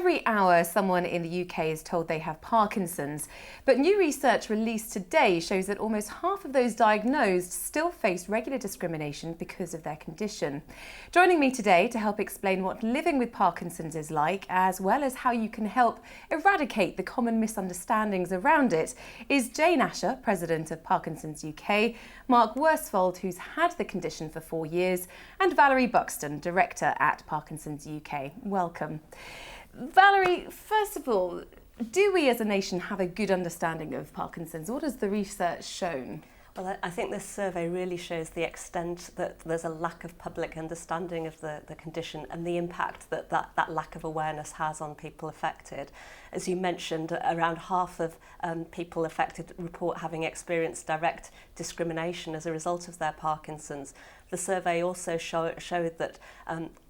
Every hour, someone in the UK is told they have Parkinson's. But new research released today shows that almost half of those diagnosed still face regular discrimination because of their condition. Joining me today to help explain what living with Parkinson's is like, as well as how you can help eradicate the common misunderstandings around it, is Jane Asher, President of Parkinson's UK, Mark Worsfold, who's had the condition for 4 years, and Valerie Buxton, Director at Parkinson's UK. Welcome. Valerie, first of all, do we as a nation have a good understanding of Parkinson's? What has the research shown? Well, I think this survey really shows the extent that there's a lack of public understanding of the condition and the impact that lack of awareness has on people affected. As you mentioned, around half of people affected report having experienced direct discrimination as a result of their Parkinson's. The survey also showed that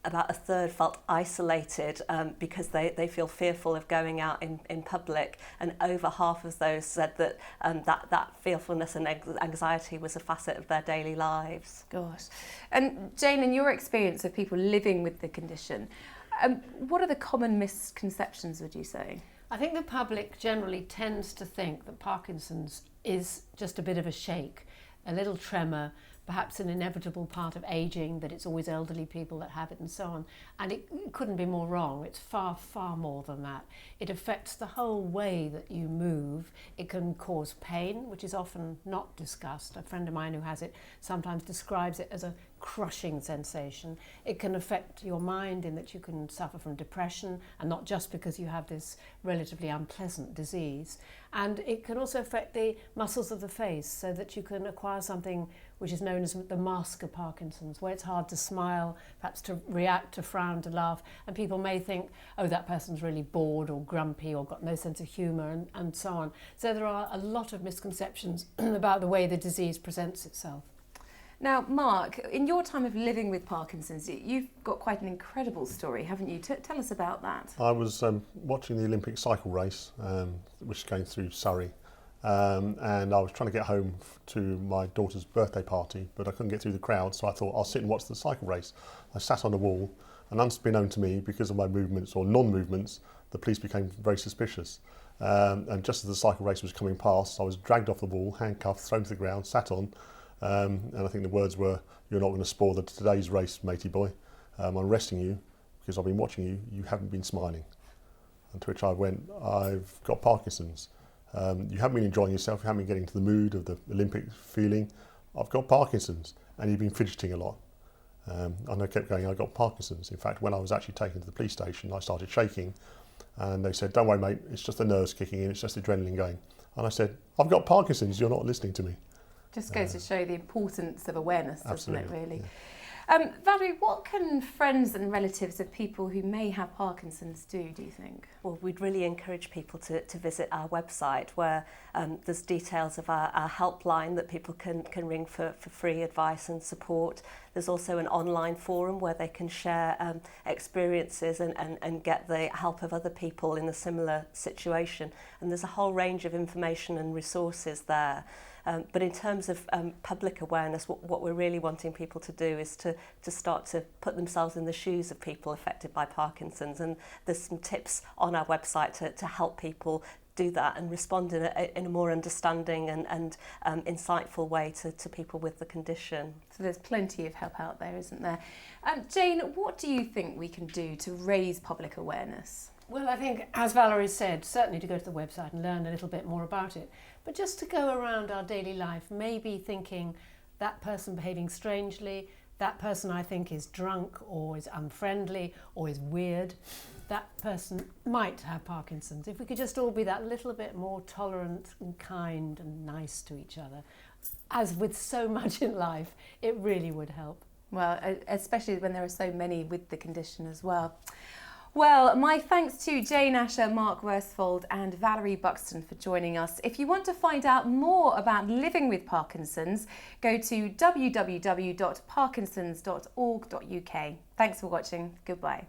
about a third felt isolated because they feel fearful of going out in public, and over half of those said that that fearfulness and anxiety was a facet of their daily lives. Gosh. And Jane, in your experience of people living with the condition, what are the common misconceptions, would you say? I think the public generally tends to think that Parkinson's is just a bit of a shake, a little tremor, perhaps an inevitable part of ageing, that it's always elderly people that have it and so on. And it couldn't be more wrong. It's far, far more than that. It affects the whole way that you move. It can cause pain, which is often not discussed. A friend of mine who has it sometimes describes it as a crushing sensation. It can affect your mind in that you can suffer from depression, and not just because you have this relatively unpleasant disease. And it can also affect the muscles of the face, so that you can acquire something which is known as the mask of Parkinson's, where it's hard to smile, perhaps to react, to frown, to laugh, and people may think, oh, that person's really bored or grumpy or got no sense of humour, and so on. So there are a lot of misconceptions about the way the disease presents itself. Now, Mark, in your time of living with Parkinson's, you've got quite an incredible story, haven't you? Tell us about that. I was watching the Olympic cycle race, which is going through Surrey, and I was trying to get home to my daughter's birthday party, but I couldn't get through the crowd, so I thought I'll sit and watch the cycle race. I sat on a wall, and unbeknown to me, because of my movements or non-movements, the police became very suspicious. And just as the cycle race was coming past, I was dragged off the wall, handcuffed, thrown to the ground, sat on. And I think the words were, "You're not going to spoil today's race, matey boy. I'm arresting you because I've been watching you. You haven't been smiling." And to which I went, "I've got Parkinson's. You haven't been enjoying yourself. You haven't been getting into the mood of the Olympic feeling. I've got Parkinson's, and you've been fidgeting a lot." And I kept going, "I've got Parkinson's." In fact, when I was actually taken to the police station, I started shaking, and they said, "Don't worry, mate. It's just the nerves kicking in. It's just adrenaline going." And I said, "I've got Parkinson's. You're not listening to me." Just goes to show the importance of awareness, doesn't it, really? Yeah. Valerie, what can friends and relatives of people who may have Parkinson's do you think? Well, we'd really encourage people to visit our website, where there's details of our helpline that people can ring for free advice and support. There's also an online forum where they can share experiences and get the help of other people in a similar situation. And there's a whole range of information and resources there. But in terms of public awareness, what we're really wanting people to do is to start to put themselves in the shoes of people affected by Parkinson's. And there's some tips on our website to help people do that and respond in a more understanding and insightful way to people with the condition. So there's plenty of help out there, isn't there? Jane, what do you think we can do to raise public awareness? Well, I think, as Valerie said, certainly to go to the website and learn a little bit more about it. But just to go around our daily life, maybe thinking that person behaving strangely, that person I think is drunk or is unfriendly or is weird, that person might have Parkinson's. If we could just all be that little bit more tolerant and kind and nice to each other, as with so much in life, it really would help. Well, especially when there are so many with the condition as well. Well, my thanks to Jane Asher, Mark Worsfold and Valerie Buxton for joining us. If you want to find out more about living with Parkinson's, go to www.parkinsons.org.uk. Thanks for watching. Goodbye.